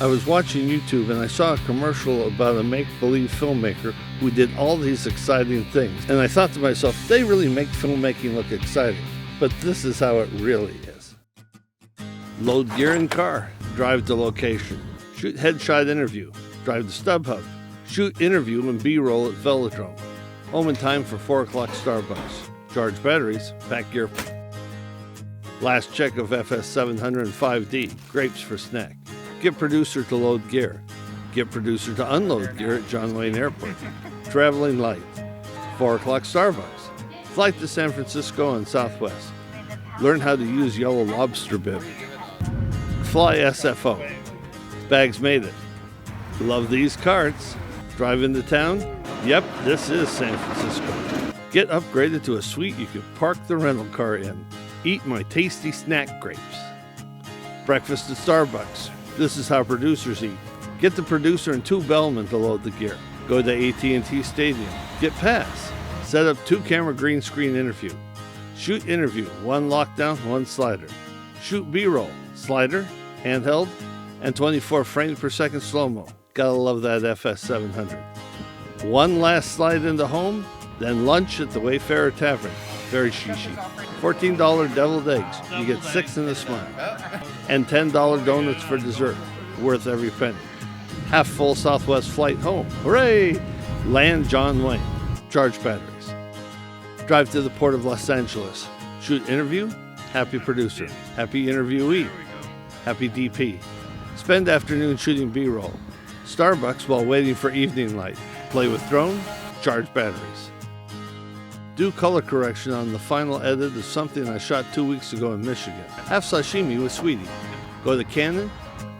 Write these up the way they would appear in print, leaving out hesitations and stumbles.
I was watching YouTube and I saw a commercial about a make-believe filmmaker who did all these exciting things. And I thought to myself, they really make filmmaking look exciting. But this is how it really is. Load gear in car, drive to location. Shoot headshot interview, drive to StubHub. Shoot interview and B-roll at Velodrome. Home in time for 4 o'clock Starbucks. Charge batteries, pack gear. Last check of FS 705D, grapes for snack. Get producer to load gear. Get producer to unload gear at John Wayne Airport. Traveling light, 4 o'clock Starbucks. Flight to San Francisco on Southwest. Learn how to use yellow lobster bib. Fly SFO. Bags made it. Love these carts. Drive into town? Yep, this is San Francisco. Get upgraded to a suite you can park the rental car in. Eat my tasty snack grapes. Breakfast at Starbucks. This is how producers eat. Get the producer and 2 bellmen to load the gear. Go to AT&T Stadium. Get pass. Set up 2-camera green screen interview. Shoot interview, 1 lockdown, 1 slider. Shoot B-roll, slider, handheld, and 24 frames per second slow-mo. Gotta love that FS 700. 1 last slide into home, then lunch at the Wayfarer Tavern. Very shishi. $14 deviled eggs. You get 6 in a smile. And $10 donuts for dessert. Worth every penny. Half full Southwest flight home. Hooray! Land John Wayne. Charge batteries. Drive to the Port of Los Angeles. Shoot interview. Happy producer. Happy interviewee. Happy DP. Spend afternoon shooting B-roll. Starbucks while waiting for evening light. Play with drone. Charge batteries. Do color correction on the final edit of something I shot 2 weeks ago in Michigan. Have sashimi with Sweetie. Go to Canon.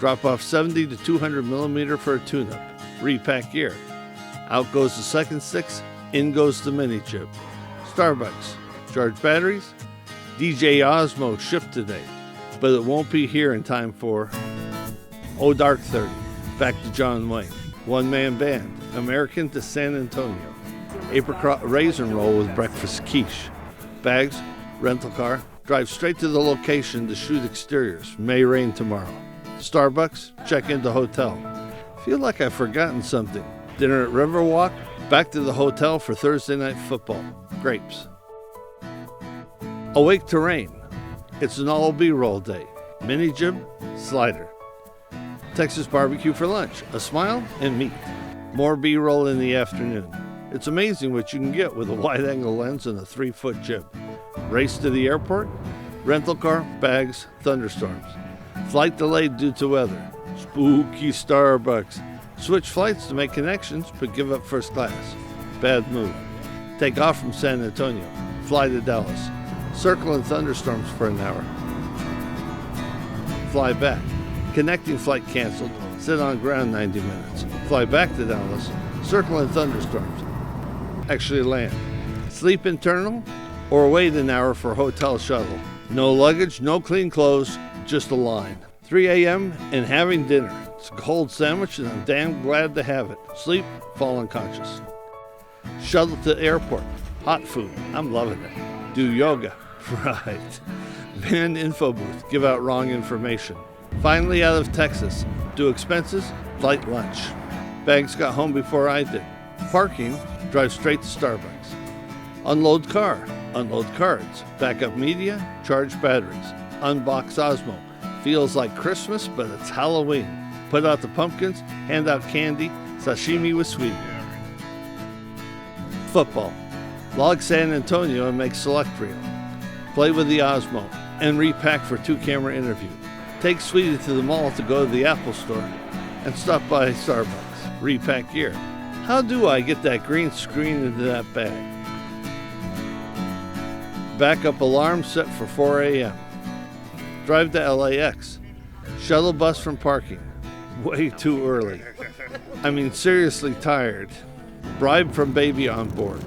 Drop off 70 to 200 millimeter for a tune-up. Repack gear. Out goes the second 6. In goes the mini chip. Starbucks. Charge batteries. DJ Osmo shipped today, but it won't be here in time for Oh Dark 30. Back to John Wayne. One-man band. American to San Antonio. Apricot raisin roll with breakfast quiche. Bags, rental car. Drive straight to the location to shoot exteriors. May rain tomorrow. Starbucks, check into hotel. Feel like I've forgotten something. Dinner at Riverwalk. Back to the hotel for Thursday night football. Grapes. Awake to rain. It's an all B-roll day. Mini jib, slider. Texas barbecue for lunch. A smile and meat. More B-roll in the afternoon. It's amazing what you can get with a wide-angle lens and a 3-foot jib. Race to the airport. Rental car, bags, thunderstorms. Flight delayed due to weather. Spooky Starbucks. Switch flights to make connections, but give up first class. Bad move. Take off from San Antonio. Fly to Dallas. Circle in thunderstorms for an hour. Fly back. Connecting flight canceled. Sit on ground 90 minutes. Fly back to Dallas. Circle in thunderstorms. Actually land. Sleep internal or wait an hour for hotel shuttle. No luggage, no clean clothes, just a line. 3 a.m. and having dinner. It's a cold sandwich and I'm damn glad to have it. Sleep, fall unconscious. Shuttle to airport. Hot food. I'm loving it. Do yoga. Right. Van info booth. Give out wrong information. Finally out of Texas. Do expenses. Light lunch. Bags got home before I did. Parking. Drive straight to Starbucks. Unload car. Unload cards. Backup media. Charge batteries. Unbox Osmo. Feels like Christmas, but it's Halloween. Put out the pumpkins. Hand out candy. Sashimi with Sweetie. Football. Log San Antonio and make select reel. Play with the Osmo and repack for 2-camera interview. Take Sweetie to the mall to go to the Apple store and stop by Starbucks. Repack gear. How do I get that green screen into that bag? Backup alarm set for 4 a.m. Drive to LAX. Shuttle bus from parking. Way too early. I mean, seriously tired. Bribe from baby on board.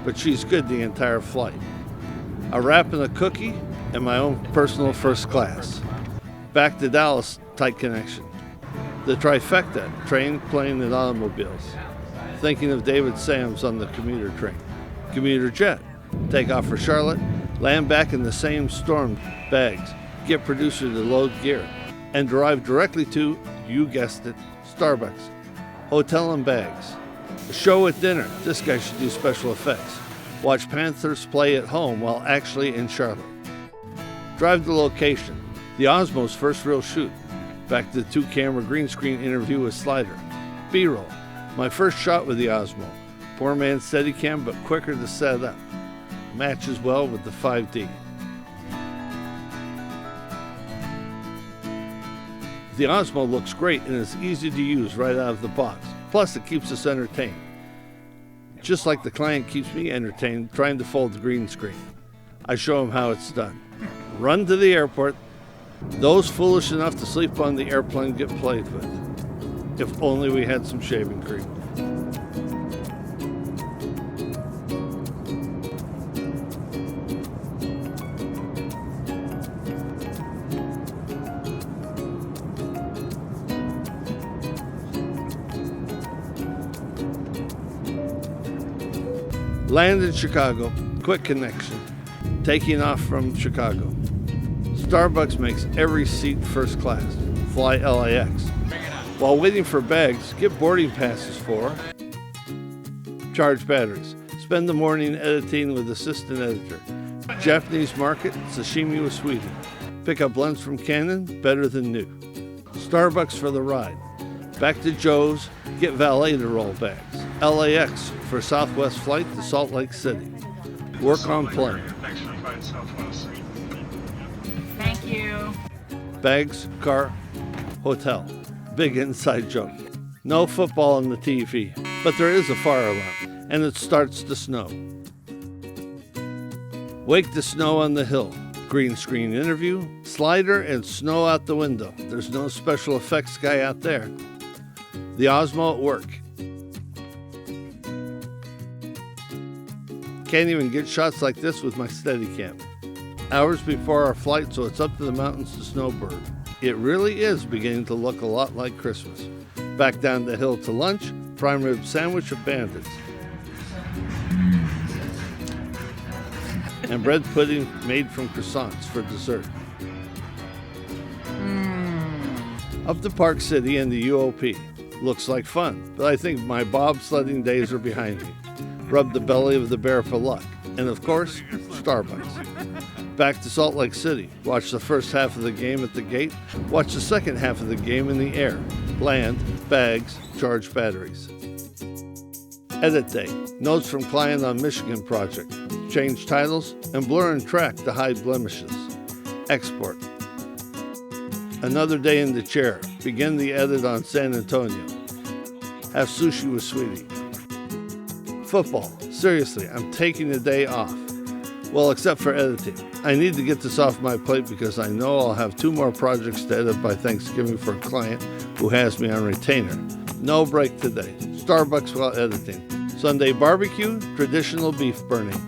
But she's good the entire flight. A wrap and a cookie, and my own personal first class. Back to Dallas, tight connection. The trifecta, train, plane, and automobiles. Thinking of David Sams on the commuter train. Commuter jet. Take off for Charlotte, land back in the same storm. Bags. Get producer to load gear. and drive directly to, you guessed it, Starbucks. Hotel and bags. A show at dinner. This guy should do special effects. Watch Panthers play at home while actually in Charlotte. Drive to location. The Osmo's first real shoot. Back to the 2-camera green screen interview with Slider. B-roll. My first shot with the Osmo. Poor man's Steadicam, but quicker to set up. Matches well with the 5D. The Osmo looks great and is easy to use right out of the box. Plus, it keeps us entertained. Just like the client keeps me entertained trying to fold the green screen. I show him how it's done. Run to the airport. Those foolish enough to sleep on the airplane get played with. If only we had some shaving cream. Land in Chicago, quick connection. Taking off from Chicago. Starbucks makes every seat first class. Fly LAX. While waiting for bags, get boarding passes for. Charge batteries. Spend the morning editing with assistant editor. Japanese market, sashimi with sweetie. Pick up lens from Canon, better than new. Starbucks for the ride. Back to Joe's, get valet to roll bags. LAX for Southwest flight to Salt Lake City. Work on plane. Thank you. Bags, car, hotel. Big inside joke. No football on the TV, but there is a fire alarm, and it starts to snow. Wake the snow on the hill. Green screen interview, Slider, and snow out the window. There's no special effects guy out there. The Osmo at work. Can't even get shots like this with my Steadicam. Hours before our flight, so it's up to the mountains to snowbird. It really is beginning to look a lot like Christmas. Back down the hill to lunch, prime rib sandwich of bandits. And bread pudding made from croissants for dessert. Up to Park City and the UOP. Looks like fun, but I think my bobsledding days are behind me. Rub the belly of the bear for luck. And of course, Starbucks. Back to Salt Lake City. Watch the first half of the game at the gate. Watch the second half of the game in the air. Land, bags, charge batteries. Edit day. Notes from client on Michigan project. Change titles and blur and track to hide blemishes. Export. Another day in the chair. Begin the edit on San Antonio. Have sushi with sweetie. Football. Seriously, I'm taking the day off. Well, except for editing. I need to get this off my plate because I know I'll have 2 more projects to edit by Thanksgiving for a client who has me on retainer. No break today. Starbucks while editing. Sunday barbecue, traditional beef burning.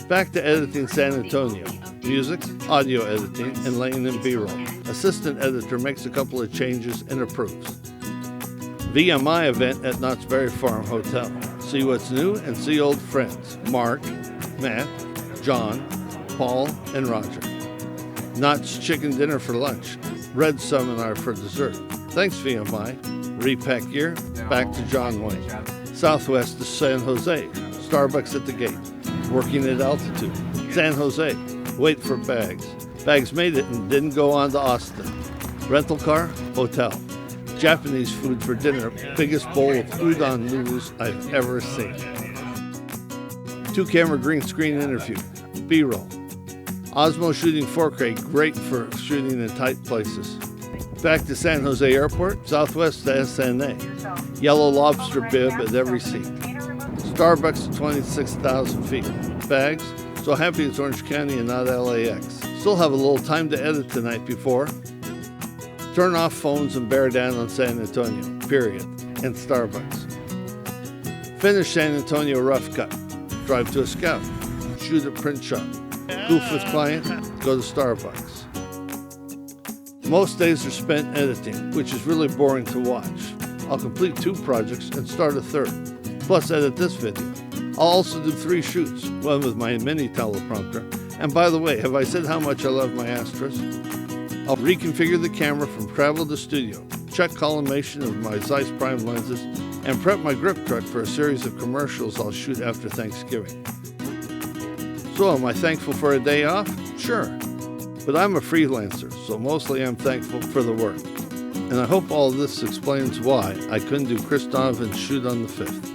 Back to editing San Antonio. Music, audio editing, and laying in B-roll. Assistant editor makes a couple of changes and approves. VMI event at Knott's Berry Farm Hotel. See what's new and see old friends. Mark, Matt, John, Paul, and Roger. Knott's chicken dinner for lunch. Red seminar for dessert. Thanks, VMI. Repack gear, back to John Wayne. Southwest to San Jose. Starbucks at the gate. Working at altitude. San Jose. Wait for bags. Bags made it and didn't go on to Austin. Rental car, hotel. Japanese food for dinner. Biggest bowl of udon noodles I've ever seen. 2-camera green screen interview. B-roll. Osmo shooting 4K, great for shooting in tight places. Back to San Jose Airport, Southwest to SNA. Yellow lobster bib at every seat. Starbucks at 26,000 feet. Bags, so happy it's Orange County and not LAX. Still have a little time to edit tonight before. Turn off phones and bear down on San Antonio, period. And Starbucks. Finish San Antonio rough cut. Drive to a scout. Shoot a print shop. Goof with client, go to Starbucks. Most days are spent editing, which is really boring to watch. I'll complete 2 projects and start a 3rd, plus edit this video. I'll also do 3 shoots, one with my mini teleprompter. And by the way, have I said how much I love my Astros? I'll reconfigure the camera from travel to studio, check collimation of my Zeiss Prime lenses, and prep my grip truck for a series of commercials I'll shoot after Thanksgiving. So am I thankful for a day off? Sure. But I'm a freelancer, so mostly I'm thankful for the work. And I hope all this explains why I couldn't do Chris Donovan's shoot on the 5th.